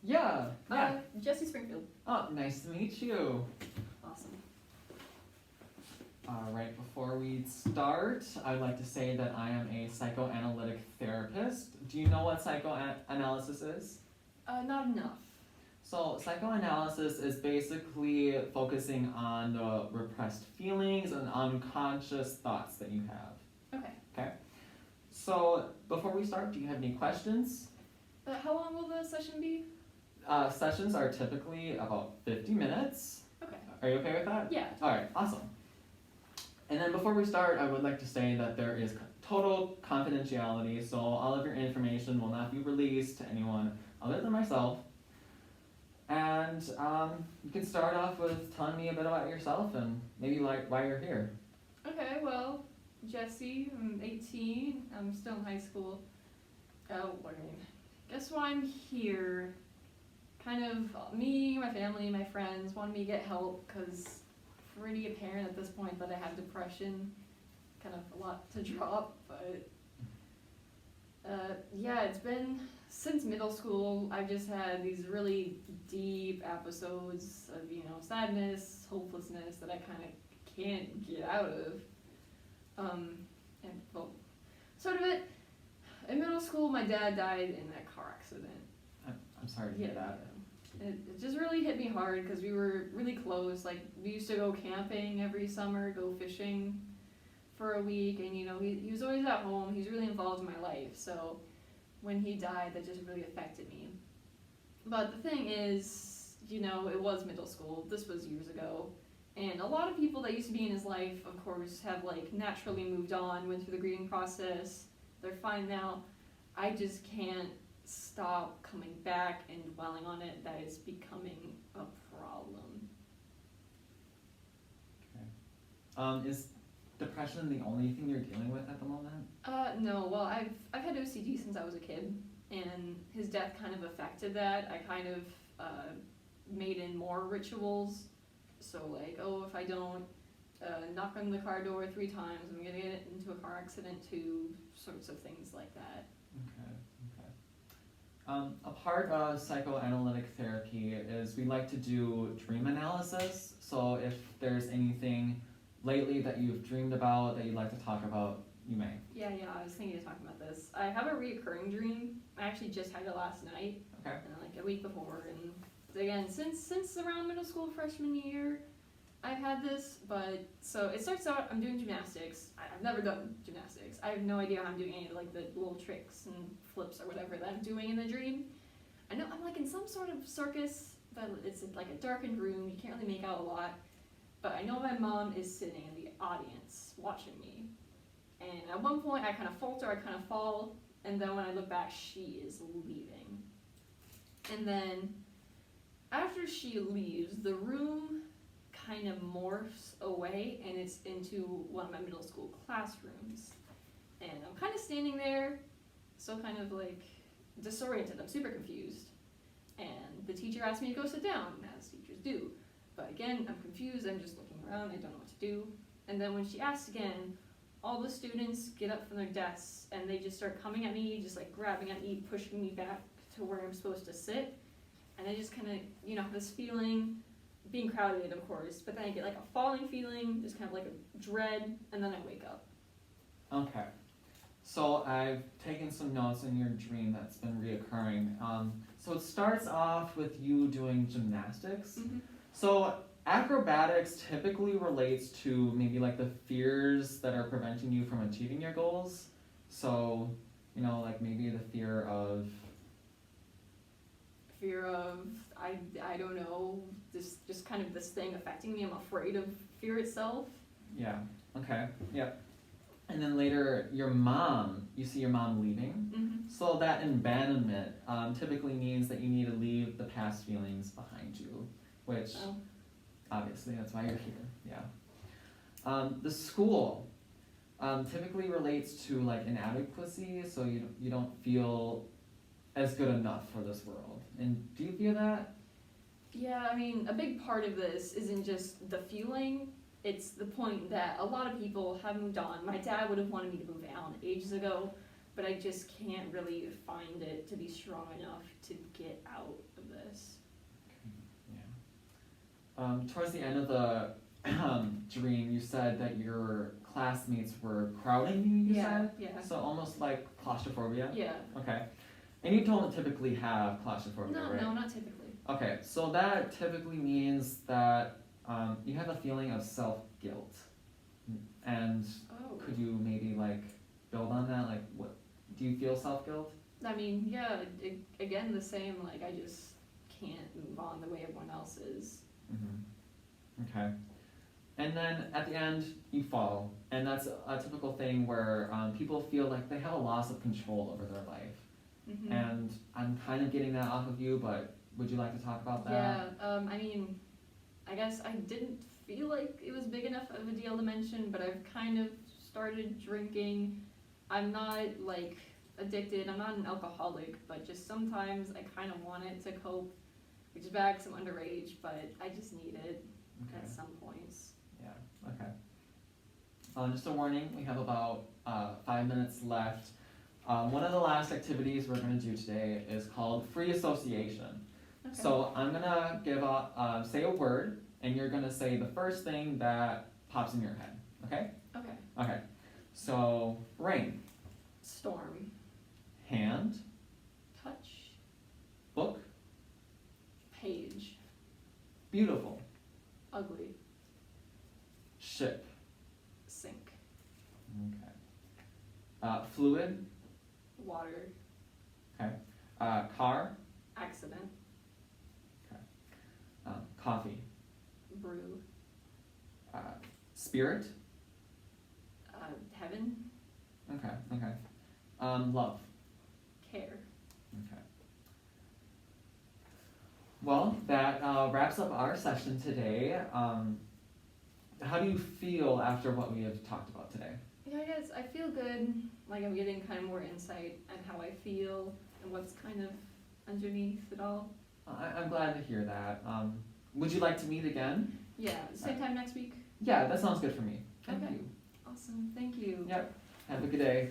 Yeah. Jesse Springfield. Oh, nice to meet you. Awesome. All right, before we start, I'd like to say that I am a psychoanalytic therapist. Do you know what psychoanalysis is? Not enough. So, psychoanalysis is basically focusing on the repressed feelings and unconscious thoughts that you have. Okay. So, before we start, do you have any questions? How long will the session be? Sessions are typically about 50 minutes. Okay. Are you okay with that? Yeah. Alright, awesome. And then before we start, I would like to say that there is total confidentiality, so all of your information will not be released to anyone other than myself. And you can start off with telling me a bit about yourself and maybe like why you're here. Okay, well, Jesse, I'm 18, I'm still in high school. Guess why I'm here, kind of me, my family, my friends wanted me to get help because pretty apparent at this point that I have depression, kind of a lot to drop, but yeah, it's been since middle school. I've just had these really deep episodes of, sadness, hopelessness that I kind of can't get out of. And well, sort of it. In middle school, my dad died in a car accident. I'm sorry to hear that. It just really hit me hard because we were really close. Like, we used to go camping every summer, go fishing for a week, and he was always at home. He was really involved in my life. So when he died, that just really affected me. But the thing is, it was middle school. This was years ago. And a lot of people that used to be in his life, of course, have naturally moved on, went through the grieving process. They're fine now. I just can't stop coming back and dwelling on it. That is becoming a problem. Okay. Is depression the only thing you're dealing with at the moment? No. Well, I've had OCD since I was a kid, and his death kind of affected that. I kind of made in more rituals. So if I don't knock on the car door 3 times, I'm gonna get into a car accident too. Sorts of things like that. Okay. A part of psychoanalytic therapy is we like to do dream analysis. So if there's anything lately that you've dreamed about that you'd like to talk about, you may. Yeah, I was thinking of talking about this. I have a reoccurring dream. I actually just had it last night. Okay. And a week before. And again, since around middle school, freshman year, I've had this. But so it starts out, I'm doing gymnastics. I've never done gymnastics. I have no idea how I'm doing any of the little tricks and flips or whatever that I'm doing in the dream. I know I'm in some sort of circus, but it's a darkened room. You can't really make out a lot. But I know my mom is sitting in the audience watching me. And at one point I kind of falter, I kind of fall, and then when I look back, she is leaving. And then after she leaves, the room kind of morphs away, and it's into one of my middle school classrooms. And I'm kind of standing there, so kind of disoriented. I'm super confused. And the teacher asked me to go sit down, as teachers do. But again, I'm confused, I'm just looking around, I don't know what to do. And then when she asks again, all the students get up from their desks and they just start coming at me, just grabbing at me, pushing me back to where I'm supposed to sit. And I just kind of, have this feeling, being crowded, of course, but then I get a falling feeling, just kind of a dread, and then I wake up. Okay. So I've taken some notes in your dream that's been reoccurring. So it starts off with you doing gymnastics. Mm-hmm. So acrobatics typically relates to maybe the fears that are preventing you from achieving your goals. So, maybe the fear of, I don't know, just kind of this thing affecting me. I'm afraid of fear itself. Yeah, okay, yep. And then later, you see your mom leaving. Mm-hmm. So that abandonment typically means that you need to leave the past feelings behind you, which obviously that's why you're here, yeah. The school typically relates to inadequacy, so you don't feel as good enough for this world. And do you feel that? Yeah, a big part of this isn't just the feeling, it's the point that a lot of people have moved on. My dad would have wanted me to move out ages ago, but I just can't really find it to be strong enough to get out of this. Yeah. Towards the end of the dream, you said that your classmates were crowding you, you said? Yeah. So almost like claustrophobia? Yeah. Okay. And you don't typically have claustrophobia, right? No, not typically. Okay, so that typically means that you have a feeling of self-guilt. And Oh. could you maybe like build on that? Like, what do you feel self-guilt? I mean, yeah, again, the same, like, I just can't move on the way everyone else is. Okay. And then at the end, you fall. And that's a typical thing where people feel like they have a loss of control over their life. And I'm kind of getting that off of you, but would you like to talk about that? Yeah, I mean, I guess I didn't feel like it was big enough of a deal to mention, but I've kind of started drinking. I'm not, like, addicted. I'm not an alcoholic, but just sometimes I kind of want it to cope, which is bad because I'm underage, but I just need it at some points. Yeah, okay. Just a warning, we have about 5 minutes left. One of the last activities we're going to do today is called free association. Okay. So I'm going to say a word, and you're going to say the first thing that pops in your head, okay? Okay. Okay, so rain. Storm. Hand. Touch. Book. Page. Beautiful. Ugly. Ship. Sink. Okay. Fluid. Water. Okay. Car. Accident. Okay. Coffee. Brew. Spirit. Heaven. Okay. Love. Care. Okay. Well, that wraps up our session today. How do you feel after what we have talked about today? Yeah, I guess I feel good. Like I'm getting kind of more insight on how I feel and what's kind of underneath it all. I'm glad to hear that. Would you like to meet again? Yeah, same time next week. Yeah, that sounds good for me. Thank Okay. you. Awesome, thank you. Yep. Have a good day.